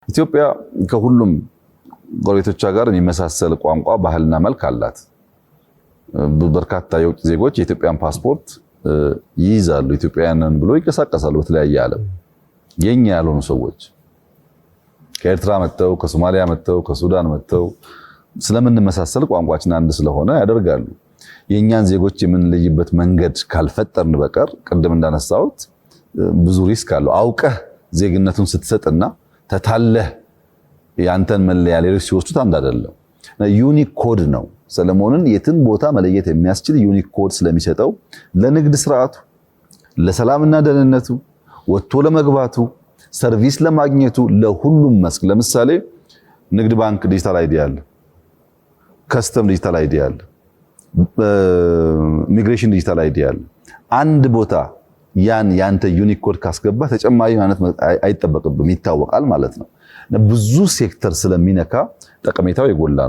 ኢትዮጵያ ከሁሉም ጎረቤቶቿ ጋር የሚመሳሰል ቋንቋ፣ ባህልና መልክ አላት። በርካታ የውጭ ዜጎች የኢትዮጵያን ፓስፖርት ይይዛሉ፣ ኢትዮጵያውያንን ብሎ ይንቀሳቀሳሉ በተለያየ ዓለም። የኛ ያልሆኑ ሰዎች ከኤርትራ መጥተው፣ ከሶማሊያ መጥተው፣ ከሱዳን መጥተው ስለምንመሳሰል ቋንቋችን አንድ ስለሆነ ያደርጋሉ። የኛን ዜጎች የምንለይበት መንገድ ካልፈጠርን በቀር ቅድም እንዳነሳሁት ብዙ ሪስክ አለው። አውቀህ ዜግነቱን ስትሰጥና ተታለህ ያንተን መለያ ሌሎች ሲወስዱት አንድ አይደለም። ዩኒክ ኮድ ነው። ሰለሞንን የትን ቦታ መለየት የሚያስችል ዩኒክ ኮድ ስለሚሰጠው ለንግድ ስርዓቱ፣ ለሰላምና ደህንነቱ፣ ወጥቶ ለመግባቱ፣ ሰርቪስ ለማግኘቱ፣ ለሁሉም መስክ ለምሳሌ ንግድ ባንክ ዲጂታል አይዲ አለ፣ ከስተም ዲጂታል አይዲ አለ፣ ኢሚግሬሽን ዲጂታል አይዲ አለ። አንድ ቦታ ያንተ ዩኒክ ኮድ ካስገባ ተጨማሪ ማለት አይጠበቅብም፣ ይታወቃል ማለት ነው። ብዙ ሴክተር ስለሚነካ ጠቀሜታው የጎላ ነው።